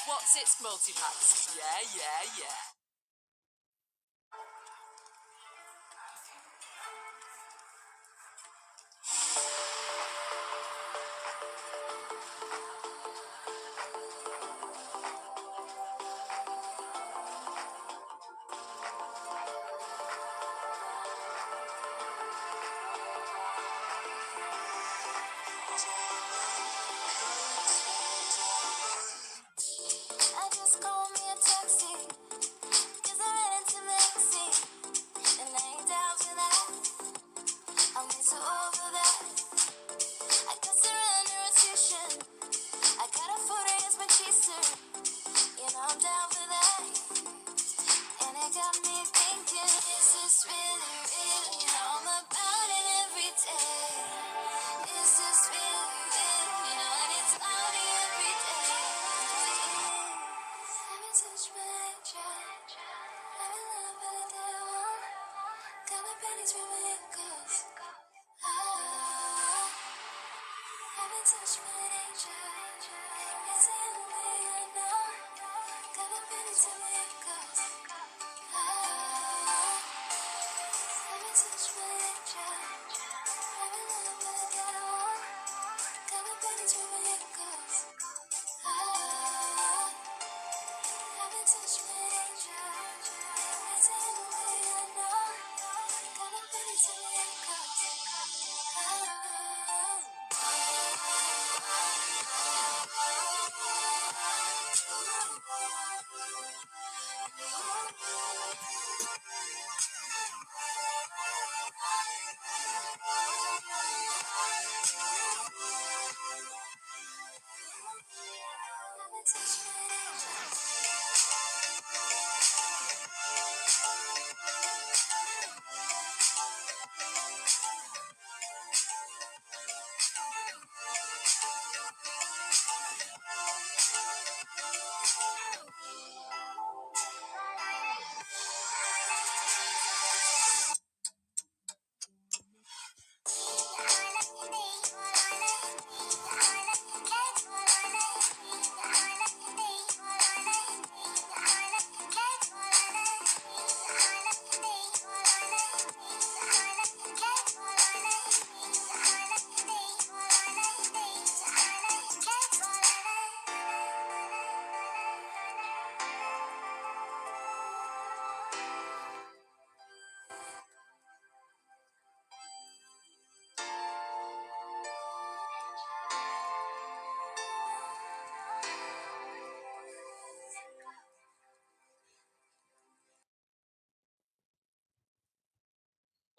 What's its multi-packs? Yeah.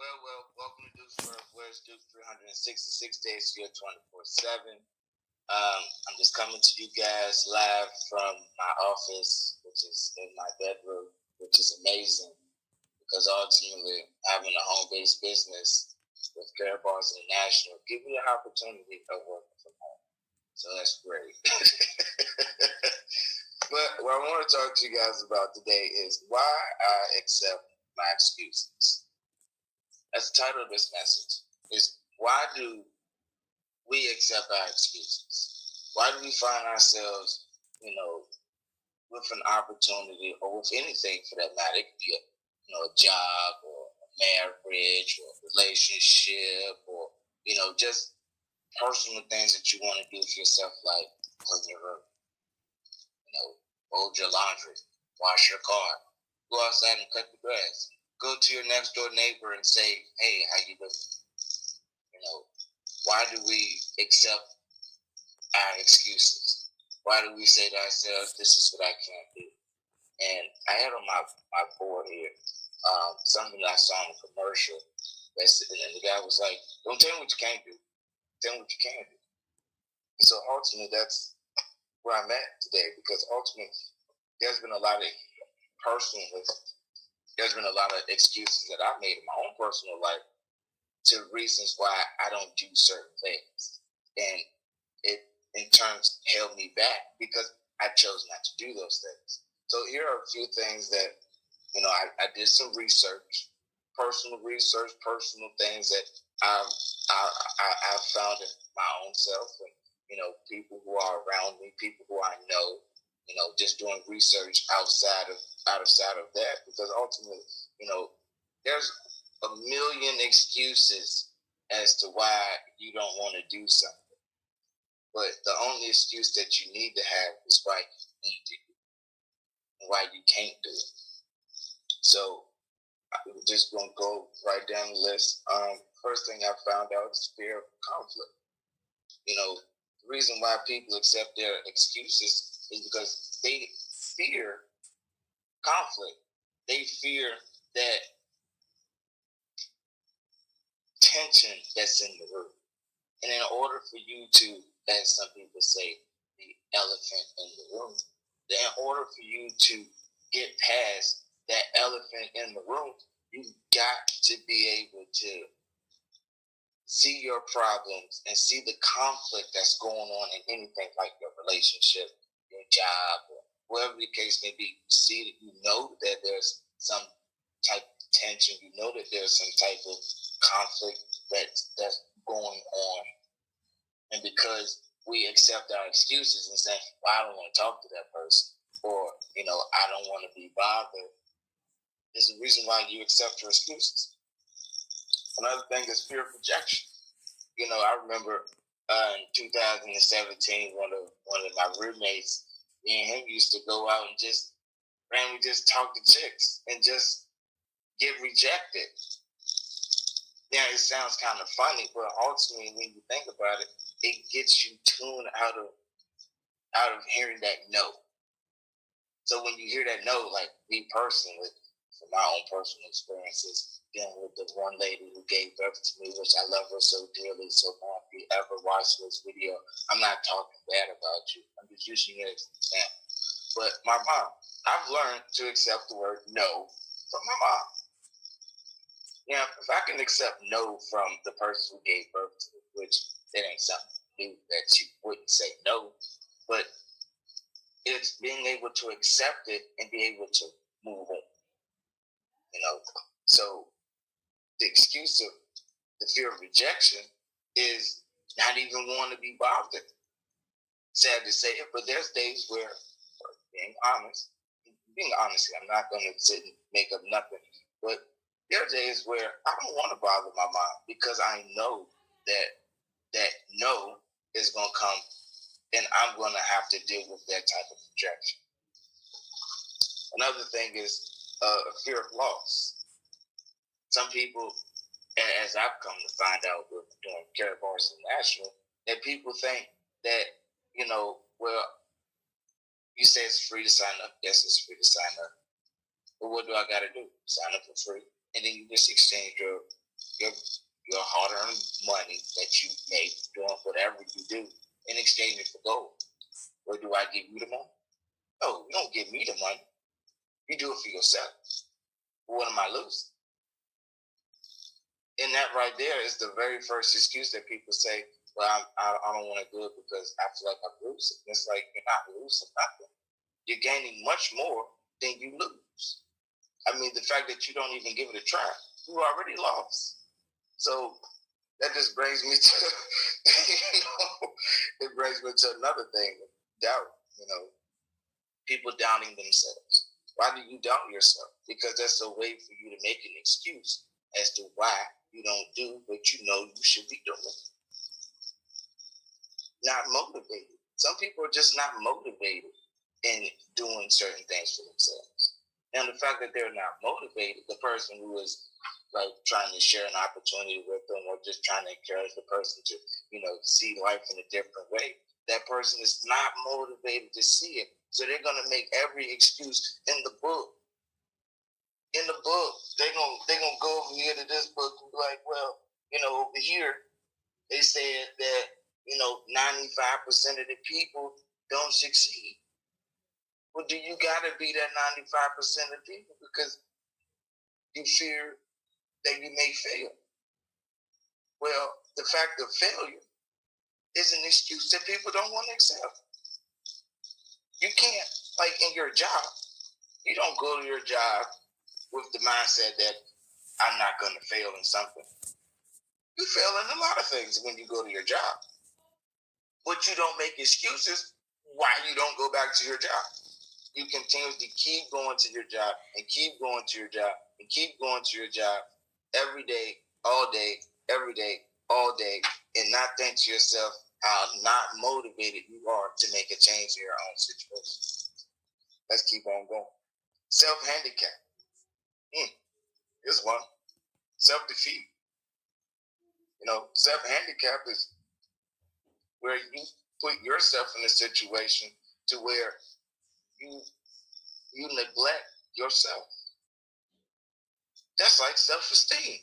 Well, welcome to Duke's World. Where's Duke 366 days a year, 24/7. I'm just coming to you guys live from my office, which is in my bedroom, which is amazing because ultimately having a home-based business with Care Bars International give me the opportunity of working from home. So that's great. But what I want to talk to you guys about today is why I accept my excuses. That's the title of this message, is why do we accept our excuses? Why do we find ourselves, with an opportunity or with anything for that matter? It could be a job or a marriage or a relationship or, just personal things that you want to do for yourself, like clean your room, fold your laundry, wash your car, go outside and cut the grass. Go to your next door neighbor and say, "Hey, how you doing?" Why do we accept our excuses? Why do we say to ourselves, "This is what I can't do"? And I had on my board here something I saw in a commercial, and the guy was like, "Don't tell me what you can't do. Tell me what you can do." And so ultimately, that's where I'm at today, because ultimately, there's been a lot of there's been a lot of excuses that I've made in my own personal life to reasons why I don't do certain things. And it, in turns, held me back because I chose not to do those things. So here are a few things that, I did some research personal research, personal things that I've found in my own self, and people who are around me, people who I know, just doing research outside of that, because ultimately, there's a million excuses as to why you don't want to do something, but the only excuse that you need to have is why you need to do it, why you can't do it. So I'm just gonna go right down the list. First thing I found out is fear of conflict. The reason why people accept their excuses is because they fear conflict. They fear that tension that's in the room. And in order for you to, as some people say, the elephant in the room, in order for you to get past that elephant in the room, you've got to be able to see your problems and see the conflict that's going on in anything like your relationship, your job, or whatever the case may be. You see that you know that there's some type of tension, you know that there's some type of conflict that's going on. And because we accept our excuses and say, well, I don't want to talk to that person, or, I don't want to be bothered, is the reason why you accept your excuses. Another thing is fear of rejection. I remember in 2017, one of my roommates, me and him used to go out and just randomly just talk to chicks and just get rejected. Yeah, it sounds kind of funny, but ultimately, when you think about it, it gets you tuned out of hearing that no. So when you hear that no, like me personally, from my own personal experiences, dealing with the one lady who gave birth to me, which I love her so dearly. So if you ever watch this video, I'm not talking bad about you. I'm just using it as an example. But my mom, I've learned to accept the word no from my mom. Now, if I can accept no from the person who gave birth to me, which that ain't something new that she wouldn't say no, but it's being able to accept it and be able to move on. So the excuse of the fear of rejection is not even wanting to be bothered. Sad to say it, but there's days where, being honest, I'm not going to sit and make up nothing, but there are days where I don't want to bother my mom because I know that no is going to come and I'm going to have to deal with that type of rejection. Another thing is fear of loss. Some people, as I've come to find out with doing Care Bars International, that people think that, well, you say it's free to sign up. Yes, it's free to sign up. But what do I got to do? Sign up for free. And then you just exchange your hard-earned money that you make doing whatever you do in exchange for gold. Or do I give you the money? No, you don't give me the money. You do it for yourself. What am I losing? And that right there is the very first excuse that people say, well, I don't want to do it because I feel like I'm losing. And it's like, you're not losing nothing. You're gaining much more than you lose. I mean, the fact that you don't even give it a try, you already lost. So that just brings me to, it brings me to another thing, doubt, people doubting themselves. Why do you doubt yourself? Because that's a way for you to make an excuse as to why you don't do what you know you should be doing. Not motivated. Some people are just not motivated in doing certain things for themselves. And the fact that they're not motivated, the person who is like trying to share an opportunity with them or just trying to encourage the person to, see life in a different way, that person is not motivated to see it. So they're going to make every excuse in the book. In the book, they're gonna go over here to this book and be like, well, over here, they said that, 95% of the people don't succeed. Well, do you gotta be that 95% of people because you fear that you may fail? Well, the fact of failure is an excuse that people don't want to accept. You can't, like in your job, you don't go to your job with the mindset that I'm not going to fail in something. You fail in a lot of things when you go to your job. But you don't make excuses why you don't go back to your job. You continuously keep going to your job and keep going to your job and keep going to your job every day, all day, every day, all day, and not think to yourself how not motivated you are to make a change in your own situation. Let's keep on going. Self-handicap. Here's one. Self-defeat. Self-handicap is where you put yourself in a situation to where you neglect yourself. That's like self-esteem.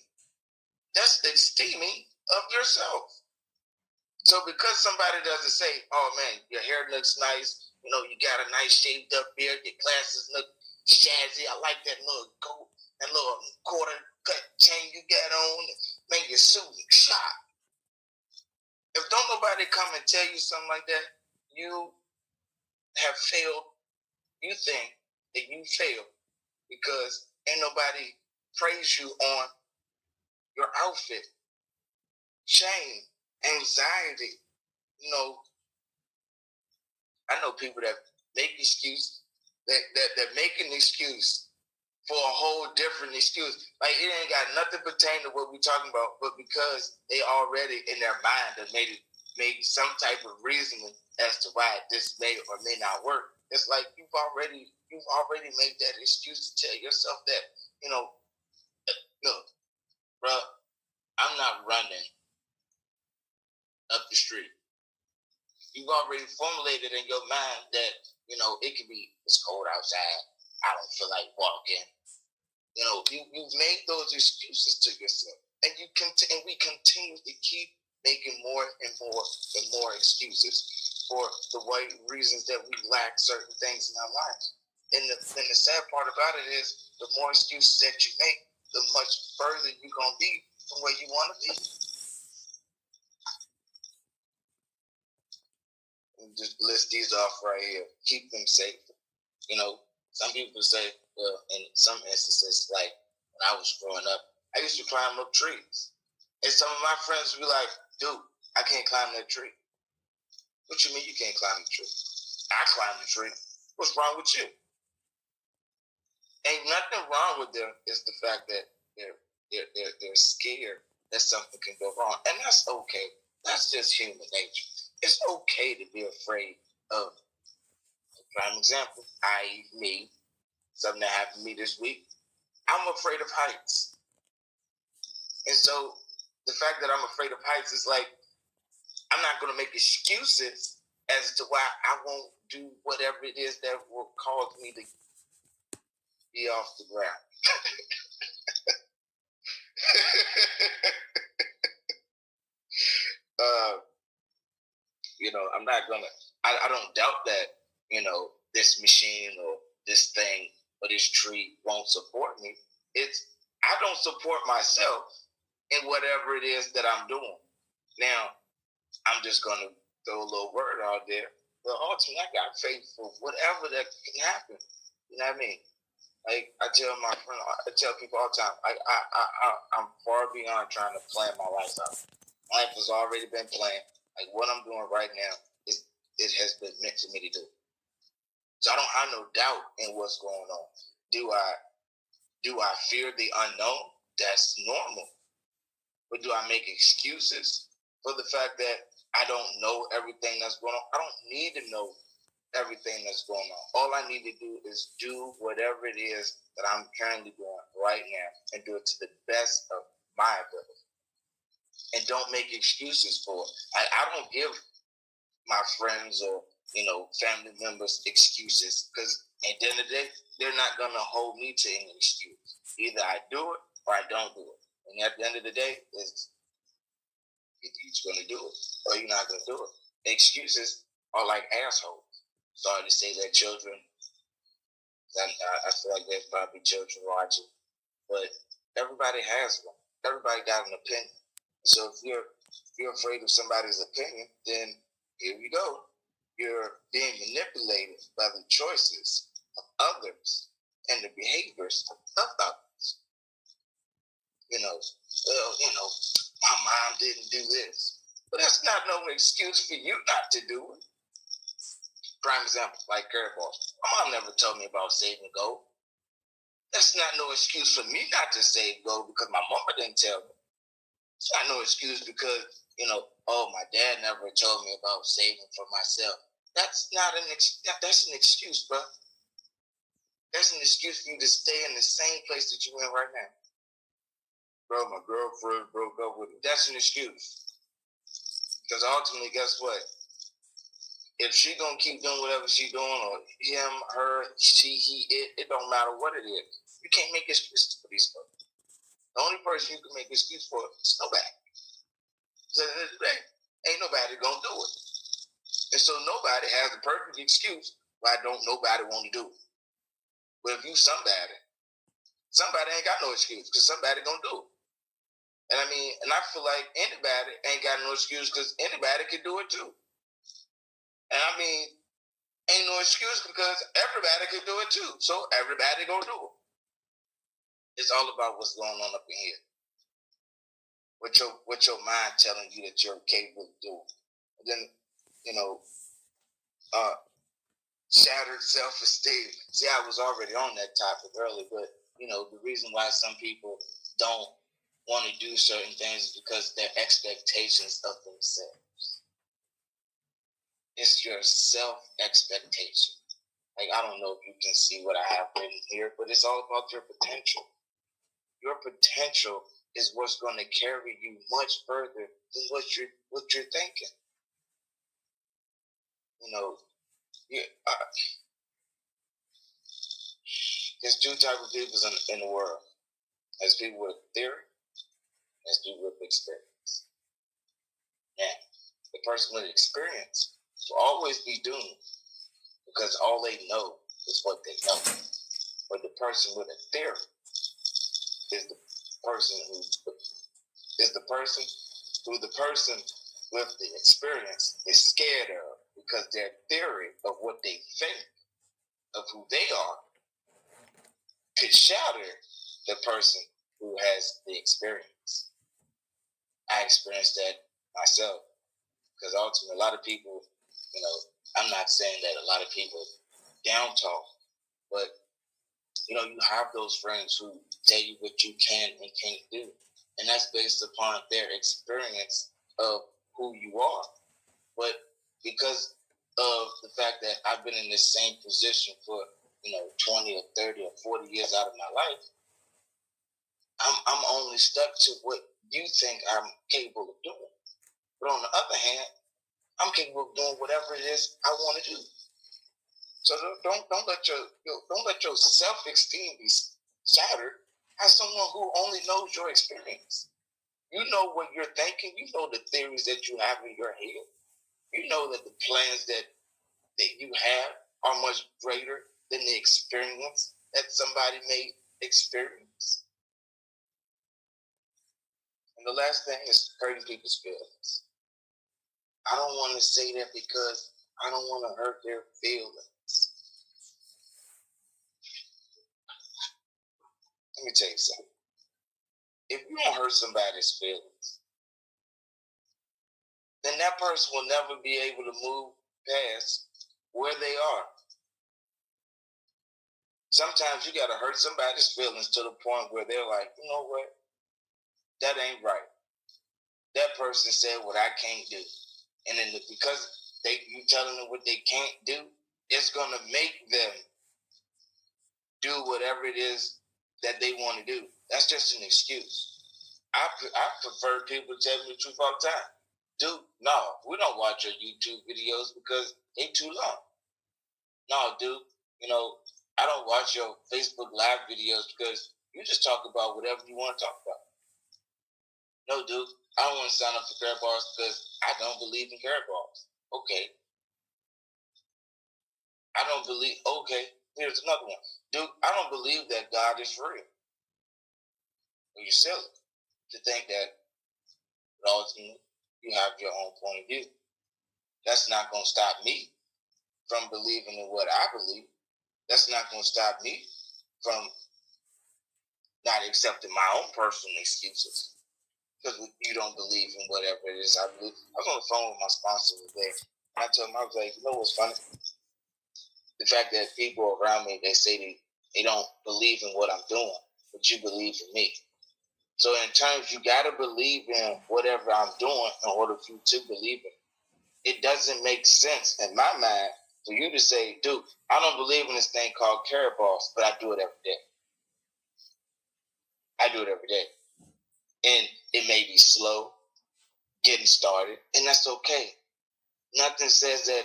That's esteeming of yourself. So because somebody doesn't say, oh man, your hair looks nice, you got a nice shaved up beard, your glasses look shazzy, I like that little coat, that little quarter cut chain you got on, man, your suit shot. If don't nobody come and tell you something like that, you have failed. You think that you failed because ain't nobody praise you on your outfit. Shame, anxiety. I know people that make excuse, that make an excuse for a whole different excuse. Like it ain't got nothing pertaining to what we're talking about, but because they already in their mind have made some type of reasoning as to why this may or may not work. It's like you've already made that excuse to tell yourself that, look, bro, I'm not running up the street. You've already formulated in your mind that, it could be, it's cold outside. I don't feel like walking. You've made those excuses to yourself. And we continue to keep making more and more and more excuses for the right reasons that we lack certain things in our lives. And the sad part about it is the more excuses that you make, the much further you're going to be from where you want to be. Just list these off right here. Keep them safe. Some people say, well, in some instances, like when I was growing up, I used to climb up trees. And some of my friends would be like, dude, I can't climb that tree. What you mean you can't climb the tree? I climbed the tree. What's wrong with you? Ain't nothing wrong with them. It's the fact that they're scared that something can go wrong. And that's okay. That's just human nature. It's okay to be afraid of, prime example, i.e. me, something that happened to me this week. I'm afraid of heights. And so the fact that I'm afraid of heights is like, I'm not going to make excuses as to why I won't do whatever it is that will cause me to be off the ground. I'm not going to, I don't doubt that, this machine or this thing or this tree won't support me. I don't support myself in whatever it is that I'm doing. Now, I'm just going to throw a little word out there. But ultimately, I got faith for whatever that can happen. You know what I mean? Like I tell people all the time, I'm far beyond trying to plan my life out. Life has already been planned. Like what I'm doing right now it has been meant for me to do. So I don't have no doubt in what's going on. Do I fear the unknown? That's normal. But do I make excuses for the fact that I don't know everything that's going on? I don't need to know everything that's going on. All I need to do is do whatever it is that I'm currently doing right now and do it to the best of my ability. And don't make excuses for it. I don't give my friends or family members excuses because at the end of the day, they're not going to hold me to any excuse. Either I do it or I don't do it. And at the end of the day, it's you're going to do it or you're not going to do it. Excuses are like assholes. Sorry to say that children, I feel like there's probably children watching, but everybody has one. Everybody got an opinion. So if you're afraid of somebody's opinion, then here we go. You're being manipulated by the choices of others and the behaviors of others. My mom didn't do this. But that's not no excuse for you not to do it. Prime example, like curve balls. My mom never told me about saving gold. That's not no excuse for me not to save gold because my mama didn't tell me. It's not no excuse because, my dad never told me about saving for myself. That's not that's an excuse, bro. That's an excuse for you to stay in the same place that you're in right now. Bro, my girlfriend broke up with me. That's an excuse. Because ultimately, guess what? If she gonna keep doing whatever she doing, or him, her, she, he, it don't matter what it is. You can't make excuses for these folks. The only person you can make excuse for is nobody. So at the end of the day, ain't nobody gonna do it. And so nobody has the perfect excuse why don't nobody want to do it. But if you somebody ain't got no excuse because somebody gonna do it. And I feel like anybody ain't got no excuse because anybody can do it too. And ain't no excuse because everybody can do it too. So everybody gonna do it. It's all about what's going on up in here. What your mind telling you that you're capable of doing. And then, shattered self-esteem. See, I was already on that topic earlier, but the reason why some people don't want to do certain things is because their expectations of themselves. It's your self-expectation. Like, I don't know if you can see what I have written here, but it's all about your potential. Your potential is what's going to carry you much further than what you're thinking. There's two types of people in the world. There's people with theory, there's people with experience. Now, the person with experience will always be doomed because all they know is what they know. But the person with a theory is the person who the person with the experience is scared of because their theory of what they think of who they are could shatter the person who has the experience. I experienced that myself because ultimately a lot of people, I'm not saying that a lot of people down talk, but you have those friends who tell you what you can and can't do. And that's based upon their experience of who you are. But because of the fact that I've been in this same position for, 20 or 30 or 40 years out of my life, I'm only stuck to what you think I'm capable of doing. But on the other hand, I'm capable of doing whatever it is I want to do. So don't let your self-esteem be shattered by someone who only knows your experience. You know what you're thinking. You know the theories that you have in your head. You know that the plans that you have are much greater than the experience that somebody may experience. And the last thing is hurting people's feelings. I don't want to say that because I don't want to hurt their feelings. Let me tell you something. If you don't hurt somebody's feelings, then that person will never be able to move past where they are. Sometimes you got to hurt somebody's feelings to the point where they're like, you know what? That ain't right. That person said what I can't do. And then because you telling them what they can't do, it's going to make them do whatever it is that they want to do. That's just an excuse. I prefer people to tell me the truth all the time. Dude, no, we don't watch your YouTube videos because they too long. No, dude, I don't watch your Facebook Live videos because you just talk about whatever you want to talk about. No, dude, I don't want to sign up for carrot bars because I don't believe in carrot bars. Okay. Here's another one. Dude, I don't believe that God is real. Well, you're silly to think that ultimately you have your own point of view. That's not going to stop me from believing in what I believe. That's not going to stop me from not accepting my own personal excuses because you don't believe in whatever it is I believe. I was on the phone with my sponsor today. And I told him, I was like, you know what's funny? The fact that people around me, they say they don't believe in what I'm doing, but you believe in me. So in terms, you got to believe in whatever I'm doing in order for you to believe in it. It doesn't make sense in my mind for you to say, dude, I don't believe in this thing called Carrot Balls, but I do it every day. I do it every day. And it may be slow getting started, and that's okay. Nothing says that,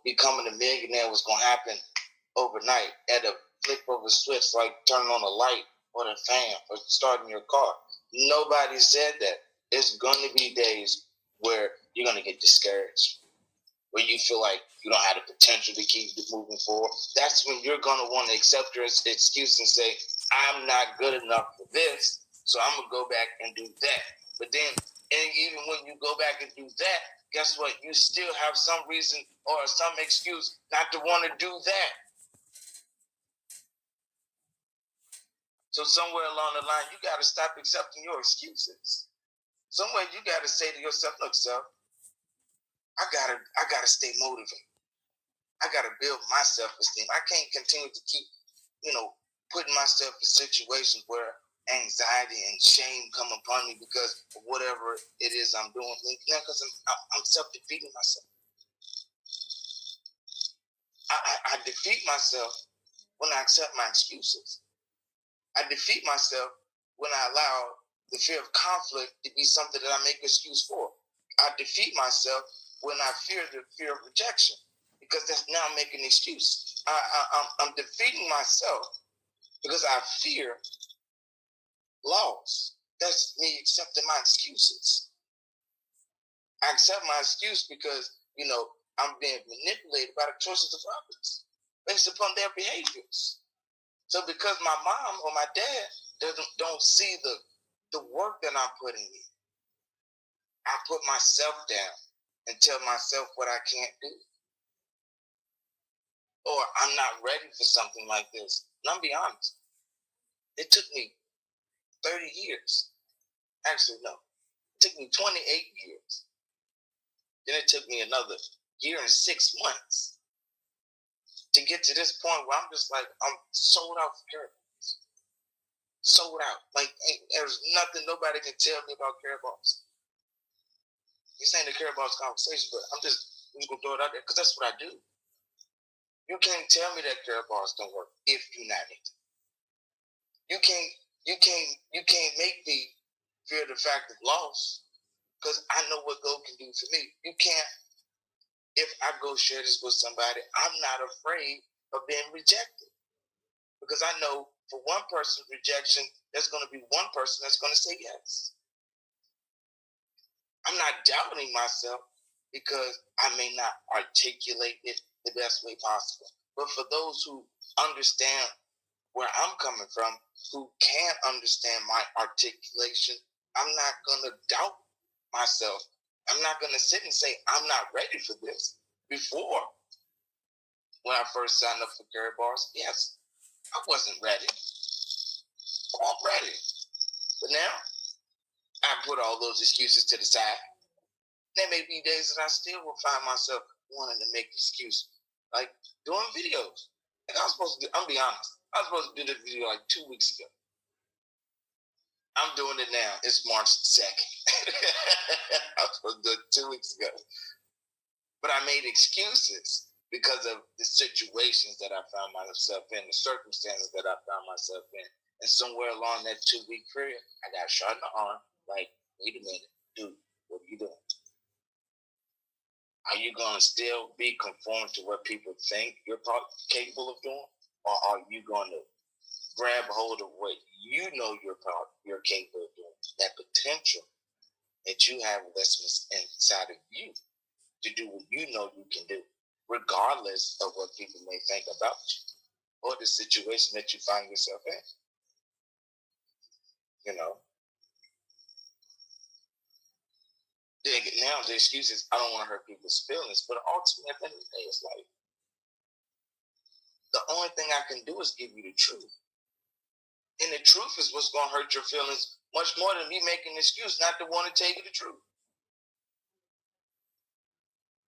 becoming a millionaire was going to happen overnight at a flip of a switch, like turning on a light or a fan or starting your car. Nobody said that. There's going to be days where you're going to get discouraged, where you feel like you don't have the potential to keep moving forward. That's when you're going to want to accept your excuse and say, I'm not good enough for this, so I'm going to go back and do that. But then, and even when you go back and do that, guess what? You still have some reason or some excuse not to want to do that. So somewhere along the line, you got to stop accepting your excuses. Somewhere you got to say to yourself, look, self, I gotta stay motivated. I got to build my self-esteem. I can't continue to keep, putting myself in situations where anxiety and shame come upon me because of whatever it is I'm doing. Because I'm self-defeating myself. I defeat myself when I accept my excuses. I defeat myself when I allow the fear of conflict to be something that I make an excuse for. I defeat myself when I fear the fear of rejection because that's now making an excuse. I'm defeating myself because I fear loss. That's me accepting my excuses. I accept my excuse because, I'm being manipulated by the choices of others based upon their behaviors. So because my mom or my dad don't see the work that I'm putting in, I put myself down and tell myself what I can't do. Or I'm not ready for something like this. And I'll be honest, it took me 30 years. Actually, no. It took me 28 years. Then it took me another year and 6 months to get to this point where I'm just like, I'm sold out for Carrot Balls. Sold out. Like, there's nothing nobody can tell me about Carrot Balls. This ain't the Carrot Balls conversation, but I'm just going to throw it out there because that's what I do. You can't tell me that Carrot Balls don't work if you're not in it. You can't make me fear the fact of loss because I know what gold can do for me. You can't. If I go share this with somebody, I'm not afraid of being rejected because I know for one person's rejection, there's going to be one person that's going to say yes. I'm not doubting myself because I may not articulate it the best way possible. But for those who understand where I'm coming from, who can understand my articulation, I'm not going to doubt myself. I'm not going to sit and say, I'm not ready for this. Before, when I first signed up for Carrot Balls, yes, I wasn't ready. I'm ready. But now, I put all those excuses to the side. There may be days that I still will find myself wanting to make excuses, like doing videos. Like I'm be honest, I was supposed to do this video like 2 weeks ago. I'm doing it now. It's March 2nd. I was supposed to do it 2 weeks ago. But I made excuses because of the situations that I found myself in, the circumstances that I found myself in. And somewhere along that 2-week period, I got shot in the arm. Like, wait a minute, dude, what are you doing? Are you going to still be conformed to what people think you're capable of doing? Or are you going to grab hold of what you know you're capable of doing? That potential that you have that's inside of you to do what you know you can do, regardless of what people may think about you or the situation that you find yourself in. Now the excuse is I don't want to hurt people's feelings, but ultimately at the end of the day, it's like the only thing I can do is give you the truth. And the truth is what's going to hurt your feelings much more than me making an excuse not to want to tell you the truth.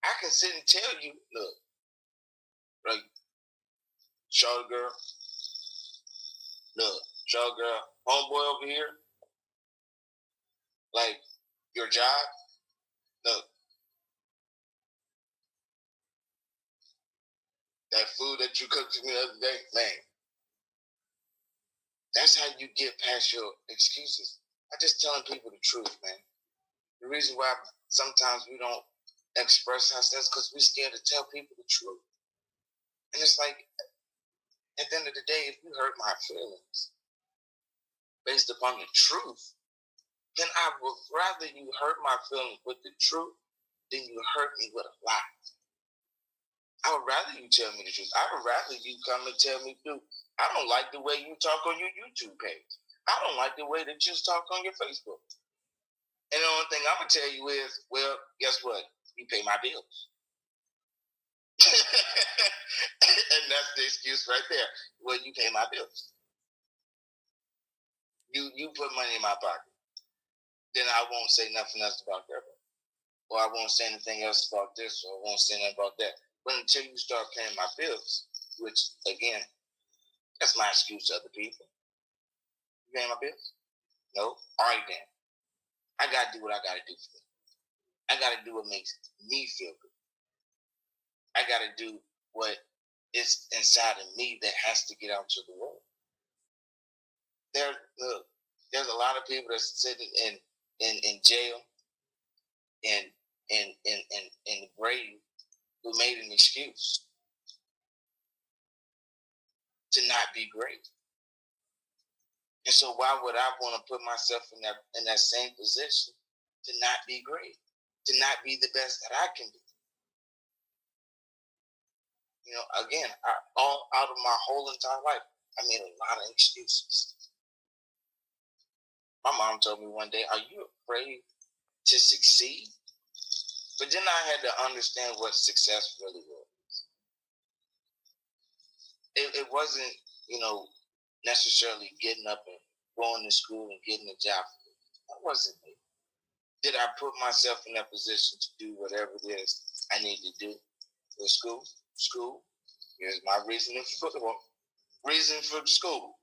I can sit and tell you, look, like, show girl, homeboy over here, like, your job, look, that food that you cooked for me the other day, man, that's how you get past your excuses. I'm just telling people the truth, man. The reason why sometimes we don't express ourselves because we're scared to tell people the truth. And it's like, at the end of the day, if you hurt my feelings based upon the truth, then I would rather you hurt my feelings with the truth than you hurt me with a lie. I would rather you tell me the truth. I would rather you come and tell me, dude, I don't like the way you talk on your YouTube page. I don't like the way that you talk on your Facebook. And the only thing I'm going to tell you is, well, guess what? You pay my bills. And that's the excuse right there. Well, you pay my bills. You put money in my pocket. Then I won't say nothing else about that. Or I won't say anything else about this, or I won't say anything about that. But until you start paying my bills, which, again, that's my excuse to other people. You paying my bills? No? All right, then. I got to do what I got to do for me. I got to do what makes me feel good. I got to do what is inside of me that has to get out to the world. There's a lot of people that's sitting in jail and in the grave who made an excuse to not be great. And so why would I want to put myself in that same position to not be great, to not be the best that I can be? You know, again, all out of my whole entire life, I made a lot of excuses. My mom told me one day, "Are you afraid to succeed?" But then I had to understand what success really was. It wasn't, necessarily getting up and going to school and getting a job. That wasn't it. Did I put myself in that position to do whatever it is I need to do for school? Here's my reason for school.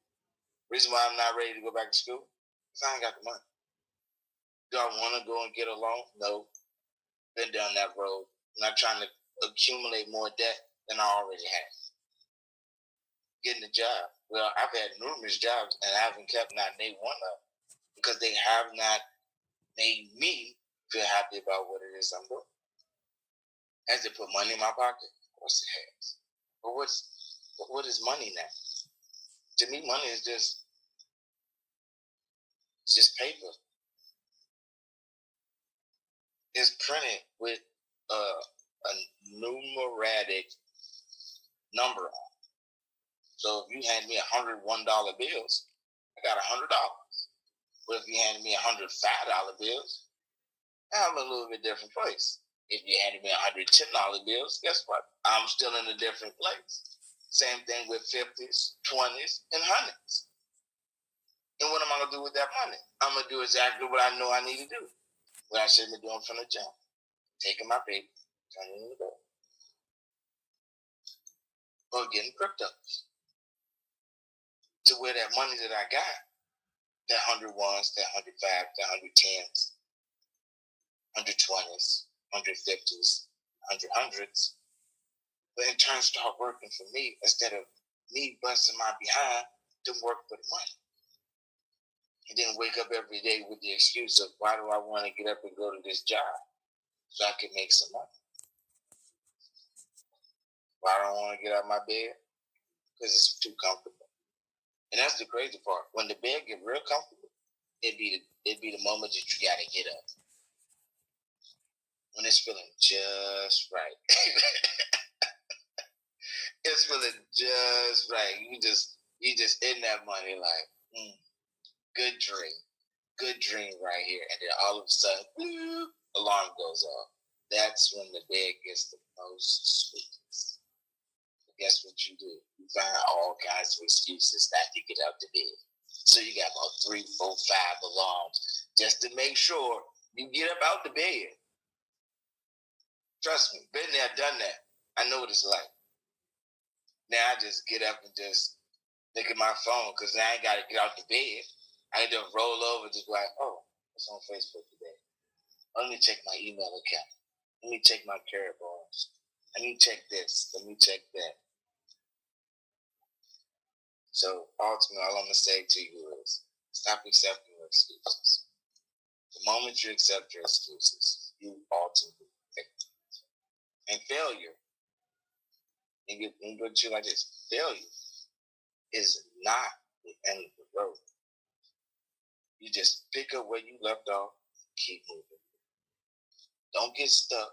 Reason why I'm not ready to go back to school? Because I ain't got the money. Do I want to go and get a loan? No. Been down that road. I'm not trying to accumulate more debt than I already have. Getting a job. Well, I've had numerous jobs and I haven't kept not named one of them because they have not made me feel happy about what it is I'm doing. Has it put money in my pocket? Of course it has. But what is money now? To me, money is just paper. It's printed with a numeric number on. So if you hand me $101 bills, I got $100. But if you hand me $105 bills, I'm in a little bit different place. If you handed me $110 bills, guess what? I'm still in a different place. Same thing with 50s, 20s, and 100s. And what am I going to do with that money? I'm going to do exactly what I know I need to do. What I should have been doing from the jump. Taking my paper, turning it in the door. Or getting cryptos. To where that money that I got, that 101s, that 105, that 110s, 120s, 150s, 100s, but in turn start working for me instead of me busting my behind to work for the money. And then wake up every day with the excuse of why do I want to get up and go to this job so I can make some money? Why don't I want to get out of my bed? Because it's too comfortable. And that's the crazy part. When the bed get real comfortable, it'd be the moment that you gotta get up. When it's feeling just right. It's feeling just right. You just in that money like, good dream right here. And then all of a sudden, bloop, alarm goes off. That's when the bed gets the most sweetest. Guess what you do? You find all kinds of excuses not to get out of bed. So you got about 3, 4, 5 alarms just to make sure you get up out the bed. Trust me, been there, done that. I know what it's like. Now I just get up and just look at my phone because I ain't got to get out the bed. I just roll over, just like, oh, what's on Facebook today? Let me check my email account. Let me check my care bars. Let me check this. Let me check that. So ultimately, all I'm gonna say to you is stop accepting your excuses. The moment you accept your excuses, you ultimately fail. And failure, and go to you like this: failure is not the end of the road. You just pick up where you left off, keep moving. Don't get stuck.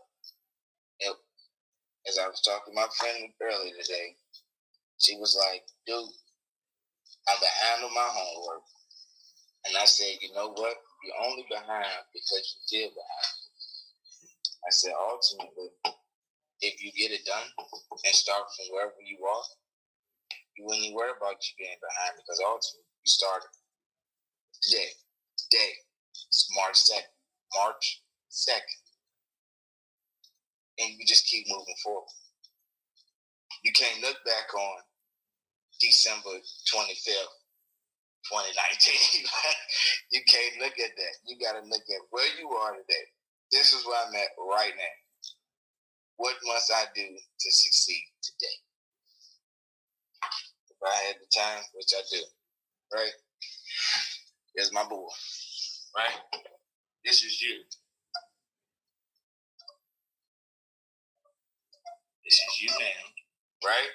As I was talking to my friend earlier today, she was like, dude, I'm behind on my homework. And I said, you know what? You're only behind because you did behind. I said, ultimately, if you get it done and start from wherever you are, you wouldn't even worry about you being behind because ultimately you started today. It's March 2nd. March 2nd. And you just keep moving forward. You can't look back on December 25th, 2019. You can't look at that. You got to look at where you are today. This is where I'm at right now. What must I do to succeed today? If I had the time, which I do, right? Here's my boy, right? This is you. This is you now, right?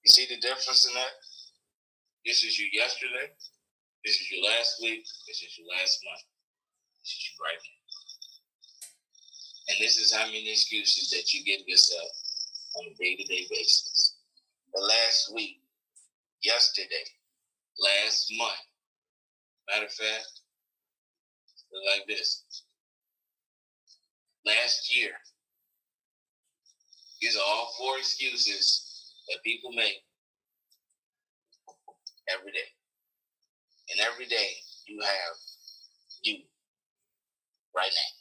You see the difference in that? This is you yesterday. This is you last week. This is you last month. This is you right now. And this is how many excuses that you give yourself on a day-to-day basis. The last week, yesterday, last month. Matter of fact, like this. Last year. These are all 4 excuses that people make every day. And every day you have you right now.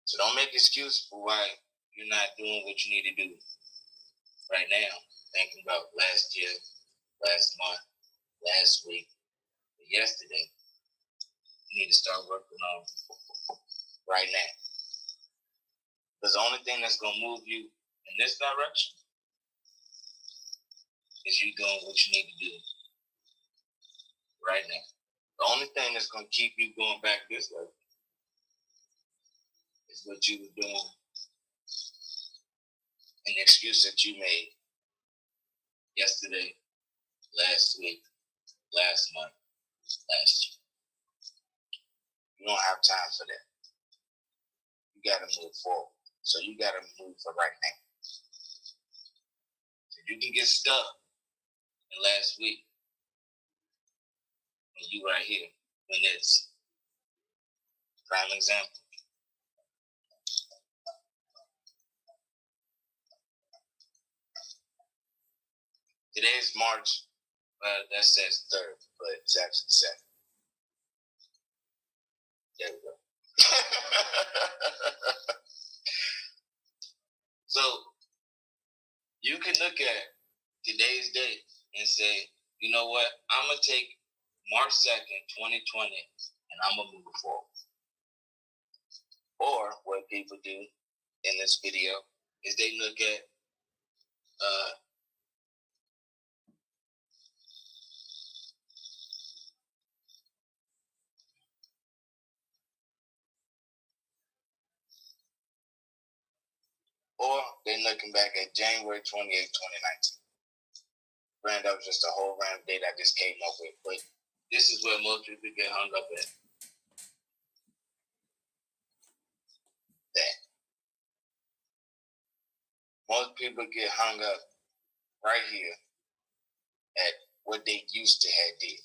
So don't make excuses for why you're not doing what you need to do right now. Thinking about last year, last month, last week, yesterday. You need to start working on right now. Because the only thing that's going to move you in this direction is you doing what you need to do right now. The only thing that's going to keep you going back this way is what you were doing, an excuse that you made yesterday, last week, last month, last year. You don't have time for that. You got to move forward. So you got to move for right now. So you can get stuck in last week when you right here, when it's prime example. Today's March, that says 3rd, but it's actually 2nd. There we go. So you can look at today's date and say, you know what? I'm going to take March 2nd, 2020, and I'm going to move forward. Or what people do in this video is they look at or they're looking back at January 28th, 2019. Granted, that was just a whole random date I just came up with, but this is where most people get hung up at. That. Most people get hung up right here at what they used to have did.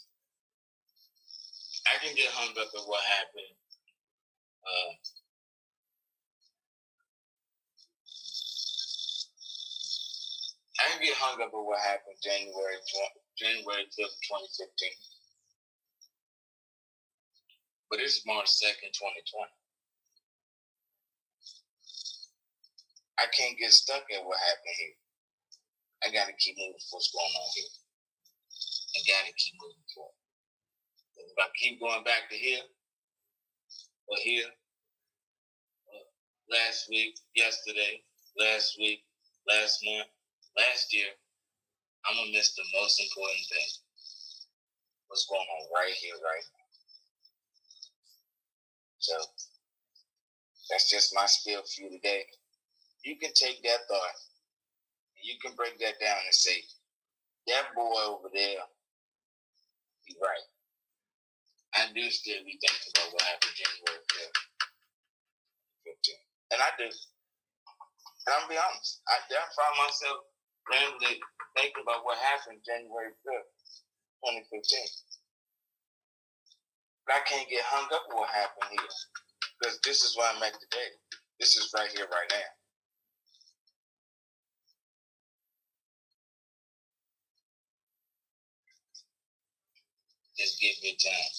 I can get hung up at what happened. I can get hung up at what happened January 5th, 2015. But it's March 2nd, 2020. I can't get stuck at what happened here. I got to keep moving for what's going on here. I got to keep moving forward. If I keep going back to here, or here, last week, yesterday, last week, last month, last year, I'm going to miss the most important thing. What's going on right here, right now. So, that's just my spiel for you today. You can take that thought, and you can break that down and say, that boy over there, he's right. I do still be thinking about what happened January 5th, 15. And I do. And I'm going to be honest. I found myself randomly thinking about what happened January 5th, 2015. But I can't get hung up on what happened here. Because this is where I'm at today. This is right here, right now. Just give me time.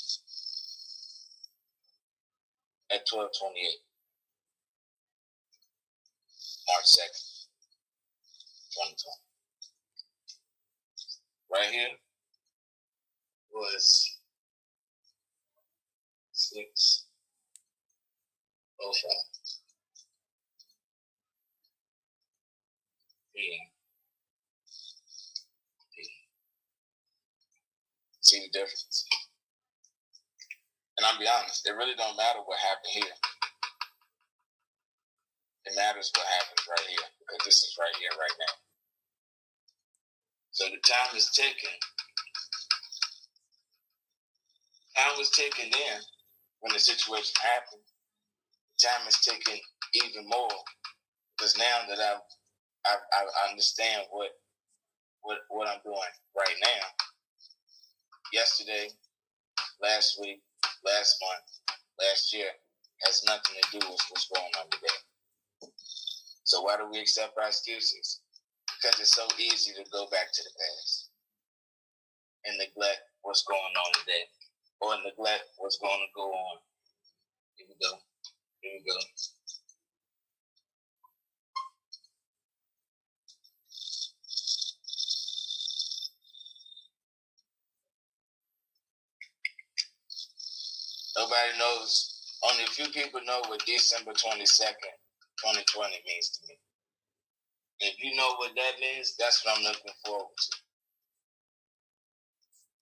At 12:28, March 2nd, 2020. Right here was 6:05 p.m. See the difference? And I'll be honest, it really don't matter what happened here. It matters what happens right here, because this is right here, right now. So the time is ticking. Time was ticking then when the situation happened. The time is ticking even more because now that I understand what I'm doing right now. Yesterday, last week, last month, last year has nothing to do with what's going on today. So why do we accept our excuses? Because it's so easy to go back to the past and neglect what's going on today, or neglect what's going to go on. Here we go. Here we go. Nobody knows, only a few people know what December 22nd, 2020 means to me. If you know what that means, that's what I'm looking forward to.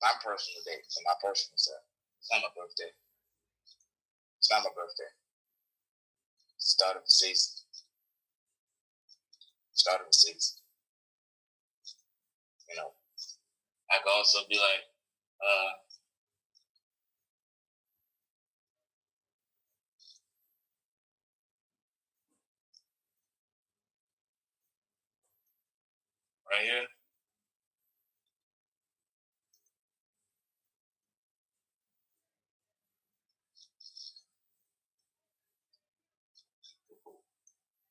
My personal day, for my personal self. It's not my birthday. It's not my birthday. Start of the season. Start of the season. You know, I could also be like, right here.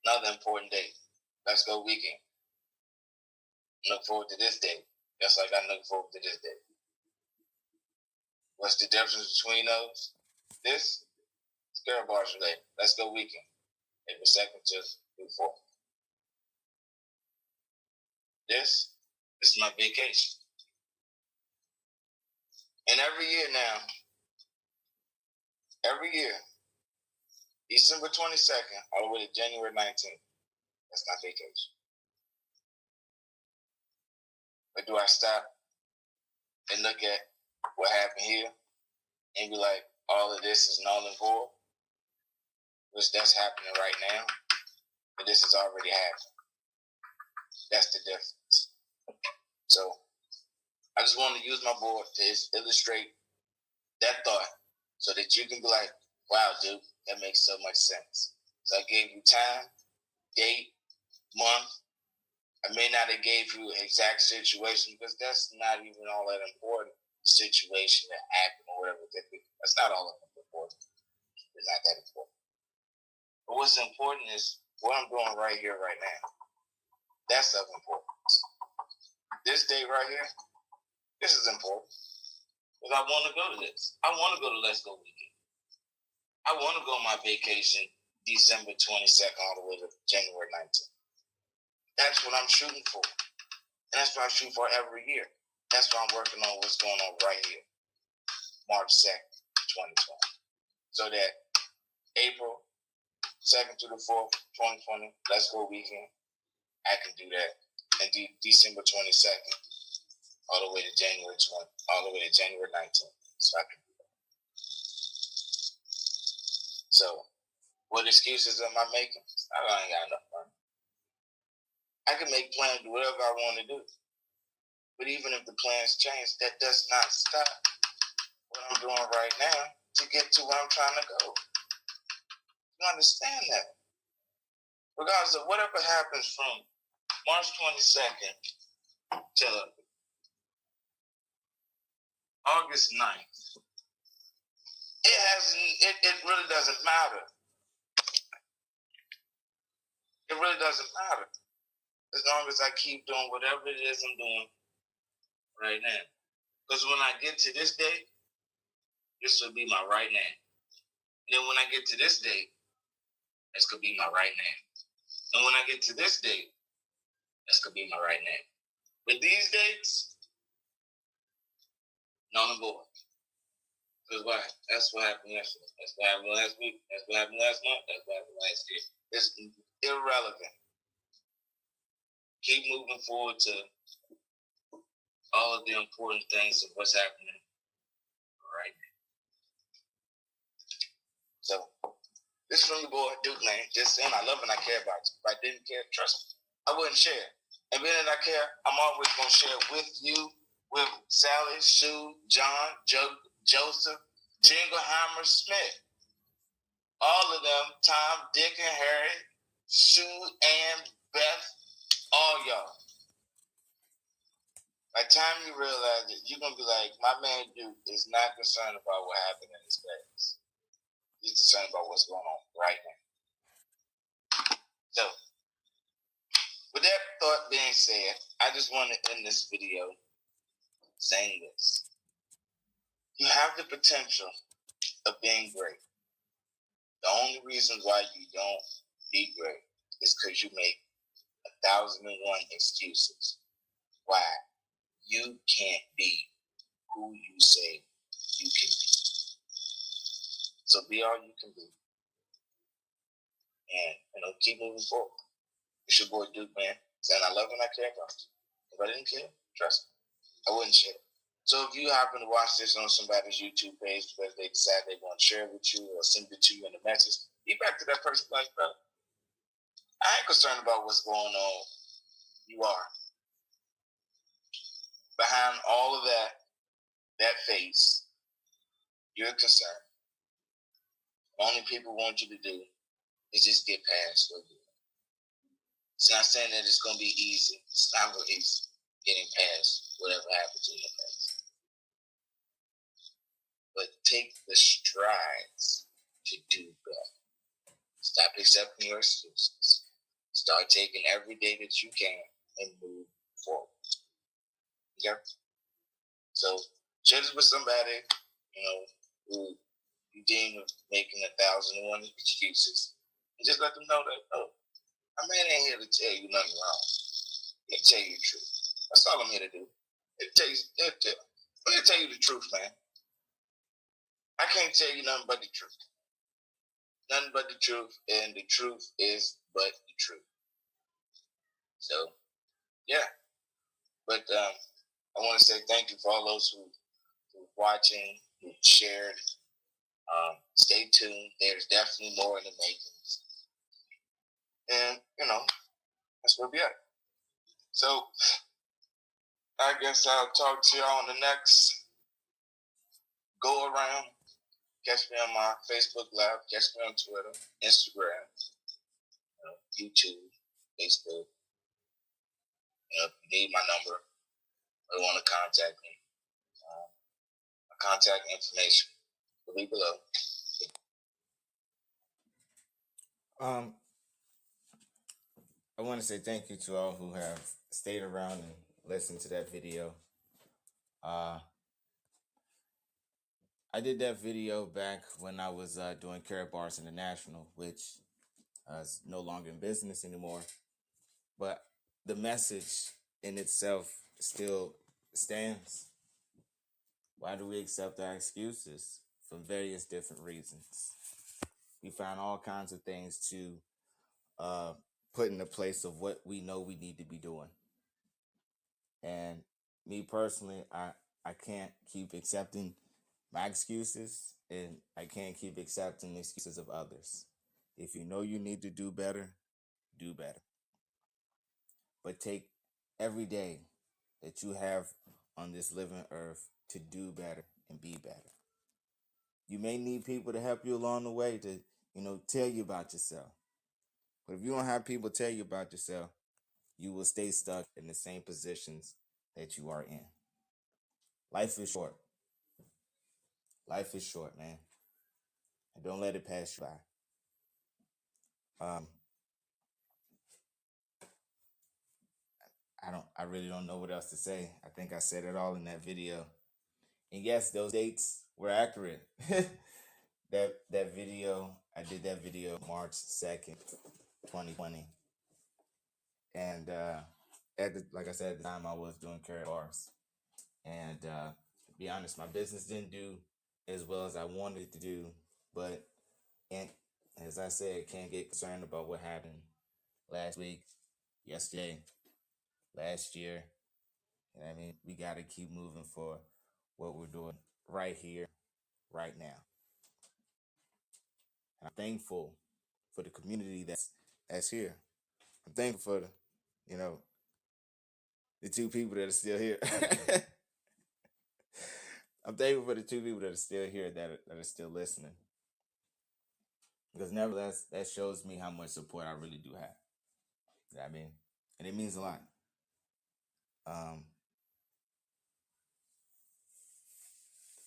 Another important day. Let's go weekend. Look forward to this day. Just like I look forward to this day. What's the difference between those? This is Girl Bars related. Let's go weekend. April 2nd to 4th. This is my vacation. And every year now, December 22nd all the way to January 19th, that's my vacation. But do I stop and look at what happened here and be like, all of this is null and void? Which that's happening right now, but this has already happened. That's the difference. So I just want to use my board to illustrate that thought so that you can be like, wow, dude, that makes so much sense. So I gave you time, date, month, I may not have gave you an exact situation because that's not even all that important. The situation that happened or whatever. That's not all that important. It's not that important. But what's important is what I'm doing right here, right now. That's of importance. This day right here, this is important. Because I want to go to this. I want to go to Let's Go Weekend. I want to go on my vacation December 22nd all the way to January 19th. That's what I'm shooting for. And that's what I shoot for every year. That's why I'm working on what's going on right here. March 2nd, 2020. So that April 2nd through the 4th, 2020, Let's Go Weekend, I can do that. And December 22nd, all the way to January 20th, all the way to January 19th. So I can do that. So, what excuses am I making? I ain't got enough money. I can make plans, do whatever I want to do. But even if the plans change, that does not stop what I'm doing right now to get to where I'm trying to go. You understand that? Regardless of whatever happens from March 22nd to August 9th, it really doesn't matter. It really doesn't matter. As long as I keep doing whatever it is I'm doing right now. Because when I get to this day, this will be my right now. And then when I get to this date, that's going to be my right now. And when I get to this date, that's going to be my right now. But these dates, none of board. Because why? That's what happened yesterday. That's what happened last week. That's what happened last month. That's what happened last year. It's irrelevant. Keep moving forward to all of the important things of what's happening right now. So, this is from your boy, Duke Lane. Just saying I love and I care about you. If I didn't care, trust me, I wouldn't share. And being that I care, I'm always going to share with you, with Sally, Sue, John, Joseph, Jingleheimer Smith. All of them, Tom, Dick, and Harry, Sue, and Beth, all y'all. By the time you realize it, you're going to be like, my man Duke is not concerned about what happened in his past. He's concerned about what's going on right now. So, with that thought being said, I just want to end this video saying this. You have the potential of being great. The only reason why you don't be great is because you make 1,001 excuses why you can't be who you say you can be. So be all you can be. And keep moving forward. It's your boy Duke, man. Saying I love and I care about you. If I didn't care, trust me, I wouldn't share it. So if you happen to watch this on somebody's YouTube page because they decide they want to share it with you or send it to you in a message, be back to that person like, brother, I ain't concerned about what's going on. You are. Behind all of that face, you're concerned. The only people want you to do is just get past what you do. It's not saying that it's going to be easy. It's not real easy getting past whatever happens in your past. But take the strides to do better. Stop accepting your excuses. Start taking every day that you can and move forward. Okay? So, share this with somebody, who you deem of making 1,001 excuses. And just let them know that, my man ain't here to tell you nothing wrong. He'll tell you the truth. That's all I'm here to do. Let me tell you the truth, man. I can't tell you nothing but the truth. Nothing but the truth, and the truth is but the truth. So, yeah. But I want to say thank you for all those who watching, who shared. Stay tuned. There's definitely more in the makings. And, that's where we at. So, I guess I'll talk to y'all on the next go around. Catch me on my Facebook Live. Catch me on Twitter, Instagram, YouTube, Facebook. If you need my number or want to contact me, my contact information will be below. I want to say thank you to all who have stayed around and listened to that video. I did that video back when I was doing Carrot Bars International, which is no longer in business anymore. But the message in itself still stands. Why do we accept our excuses? For various different reasons. We find all kinds of things to put in the place of what we know we need to be doing. And me personally, I can't keep accepting my excuses, and I can't keep accepting the excuses of others. If you know you need to do better, do better. But take every day that you have on this living earth to do better and be better. You may need people to help you along the way to, tell you about yourself. But if you don't have people tell you about yourself, you will stay stuck in the same positions that you are in. Life is short. Life is short, man. And don't let it pass you by. I really don't know what else to say. I think I said it all in that video. And yes, those dates were accurate. that video, I did that video March 2nd, 2020. And like I said, at the time I was doing Carrot Bars. And to be honest, my business didn't do as well as I wanted it to do. But and as I said, can't get concerned about what happened last week, yesterday, last year. And I mean, we got to keep moving for what we're doing right here, right now. And I'm thankful for the community that's here. I'm thankful for the two people that are still here. I'm thankful for the two people that are still here that are still listening. Because nevertheless, that shows me how much support I really do have. You know what I mean? And it means a lot.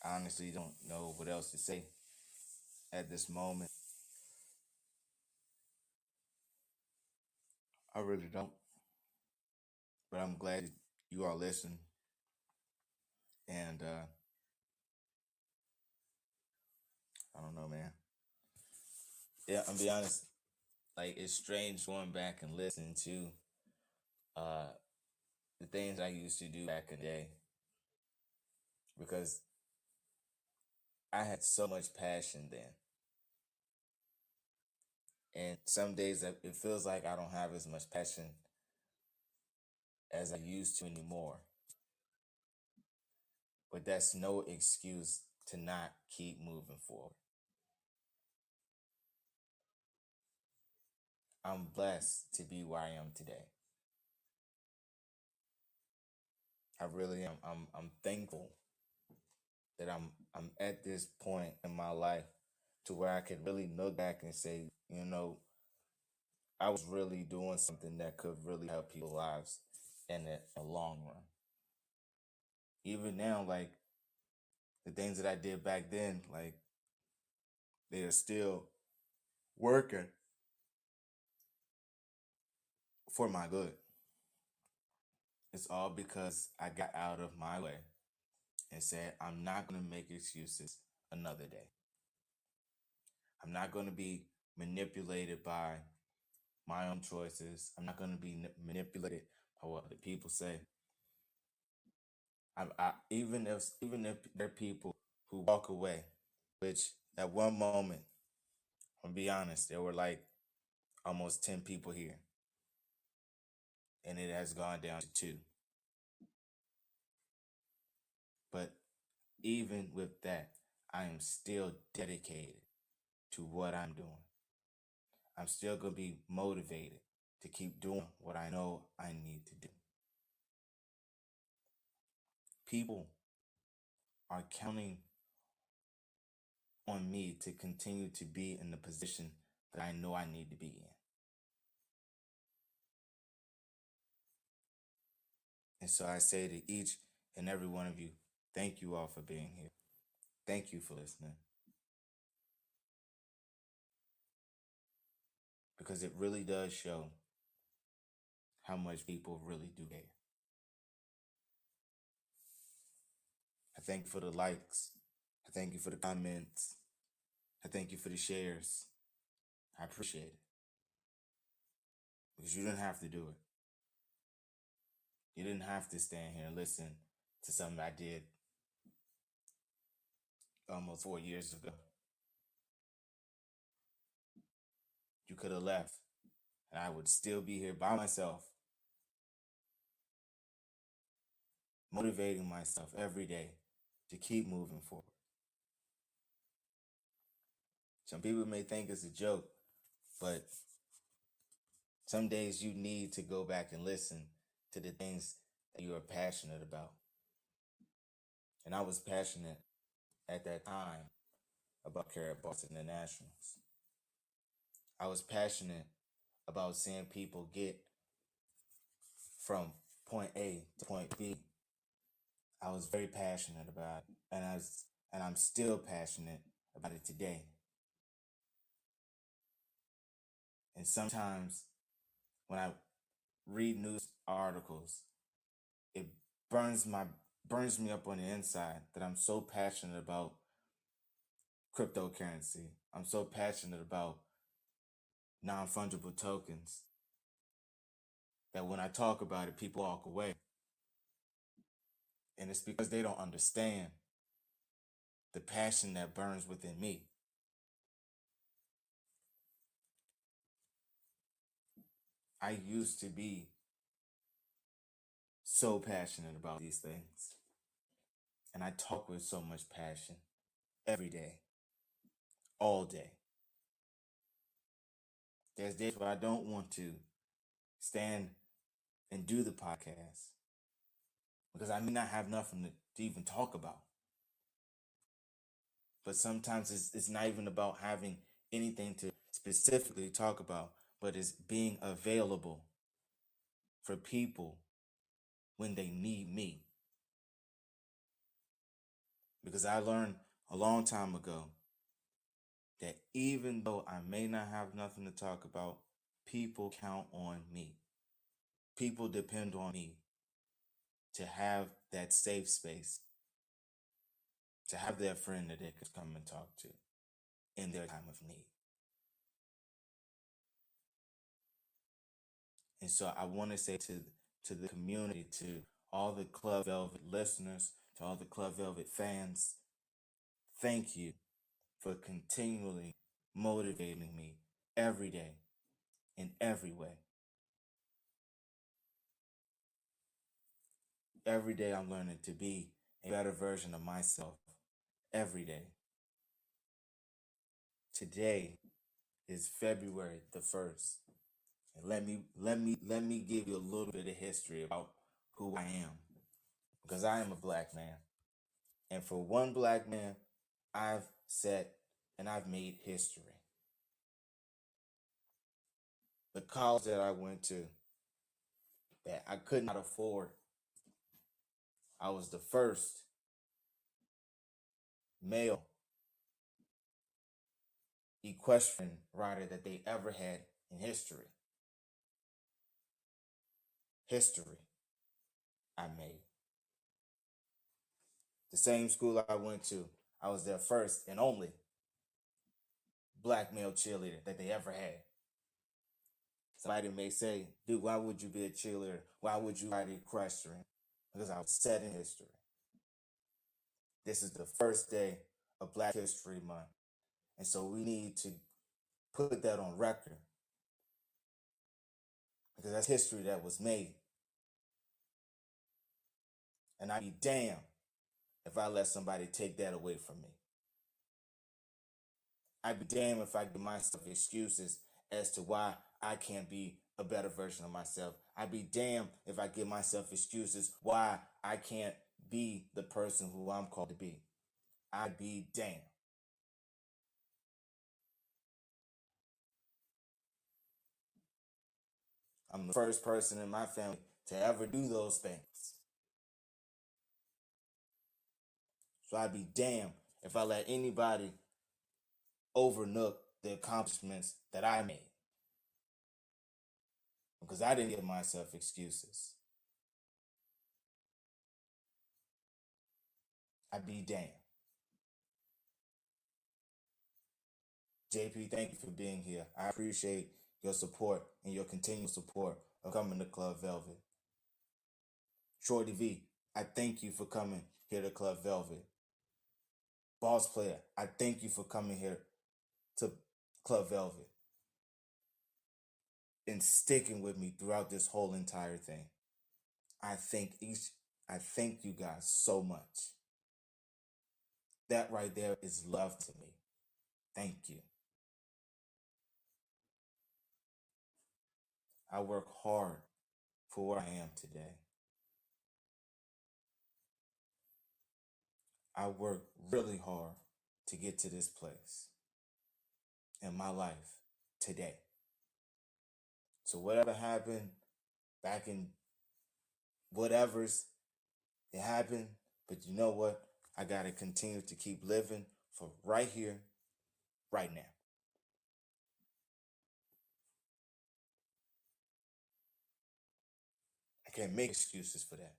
I honestly don't know what else to say at this moment. I really don't. But I'm glad you all listen. And I don't know, man. Yeah, I'm be honest. Like, it's strange going back and listening to the things I used to do back in the day, because I had so much passion then. And some days it feels like I don't have as much passion as I used to anymore. But that's no excuse to not keep moving forward. I'm blessed to be where I am today. I really am. I'm thankful that I'm at this point in my life to where I could really look back and say, I was really doing something that could really help people's lives in the long run. Even now, like, the things that I did back then, like, they are still working for my good. It's all because I got out of my way and said, I'm not going to make excuses another day. I'm not going to be manipulated by my own choices. I'm not going to be manipulated by what other people say. Even if there are people who walk away, which at one moment, I'll be honest, there were like almost 10 people here, and it has gone down to 2. But even with that, I am still dedicated to what I'm doing. I'm still going to be motivated to keep doing what I know I need to do. People are counting on me to continue to be in the position that I know I need to be in. And so I say to each and every one of you, thank you all for being here. Thank you for listening. Because it really does show how much people really do care. I thank you for the likes. I thank you for the comments. I thank you for the shares. I appreciate it. Because you didn't have to do it. You didn't have to stand here and listen to something I did almost 4 years ago. You could have left, and I would still be here by myself, motivating myself every day to keep moving forward. Some people may think it's a joke, but some days you need to go back and listen to the things that you are passionate about. And I was passionate at that time about Carrot Boston and the Nationals. I was passionate about seeing people get from point A to point B. I was very passionate about it, and I'm still passionate about it today. And sometimes when I read news articles, it burns me up on the inside that I'm so passionate about cryptocurrency. I'm so passionate about non-fungible tokens that when I talk about it, people walk away. And it's because they don't understand the passion that burns within me. I used to be so passionate about these things. And I talk with so much passion every day, all day. There's days where I don't want to stand and do the podcast because I may not have nothing to even talk about. But sometimes it's not even about having anything to specifically talk about, but it's being available for people when they need me. Because I learned a long time ago that even though I may not have nothing to talk about, people count on me. People depend on me to have that safe space, to have that friend that they could come and talk to in their time of need. And so I want to say to the community, to all the Club Velvet listeners, to all the Club Velvet fans, thank you for continually motivating me every day in every way. Every day I'm learning to be a better version of myself every day. Today is February the 1st. And let me give you a little bit of history about who I am. Because I am a black man. And for one black man, I've set and I've made history. The college that I went to that I could not afford, I was the first male equestrian rider that they ever had in history. History I made. The same school I went to, I was their first and only black male cheerleader that they ever had. Somebody may say, dude, why would you be a cheerleader? Why would you ride equestrian? Because I was set in history. This is the first day of Black History Month. And so we need to put that on record. Because that's history that was made. And I'd be damned if I let somebody take that away from me. I'd be damned if I give myself excuses as to why I can't be a better version of myself. I'd be damned if I give myself excuses why I can't be the person who I'm called to be. I'd be damned. I'm the first person in my family to ever do those things. So I'd be damned if I let anybody overlook the accomplishments that I made. Because I didn't give myself excuses. I'd be damned. JP, thank you for being here. I appreciate your support and your continued support of coming to Club Velvet. Shorty V, I thank you for coming here to Club Velvet. Boss Player, I thank you for coming here to Club Velvet and sticking with me throughout this whole entire thing. I thank you guys so much. That right there is love to me. Thank you. I work hard for where I am today. I work really hard to get to this place in my life today. So whatever happened back in whatever's it happened, but you know what? I got to continue to keep living for right here, right now. I can't make excuses for that.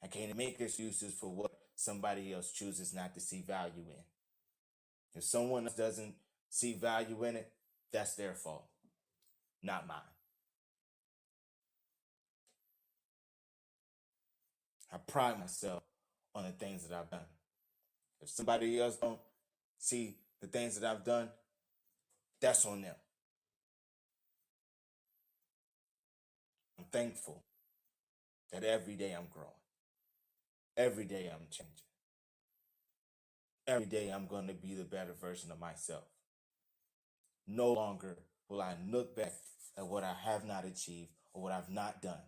I can't make excuses for what somebody else chooses not to see value in. If someone else doesn't see value in it, that's their fault, not mine. I pride myself on the things that I've done. If somebody else don't see the things that I've done, that's on them. I'm thankful that every day I'm growing. Every day I'm changing. Every day I'm going to be the better version of myself. No longer will I look back at what I have not achieved or what I've not done.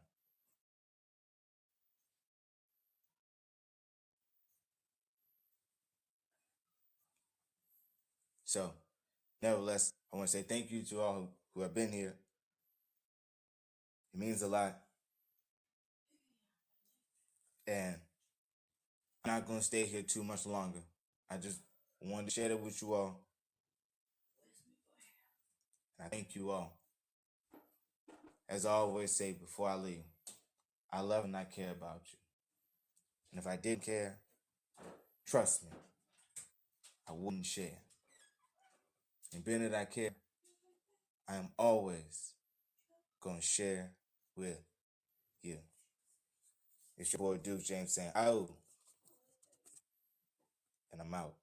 So, nevertheless, I want to say thank you to all who have been here. It means a lot. And I'm not going to stay here too much longer. I just wanted to share that with you all. And I thank you all. As I always say before I leave, I love and I care about you. And if I didn't care, trust me, I wouldn't share. And being that I care, I am always going to share with you. It's your boy Duke James saying, "Oh," and I'm out.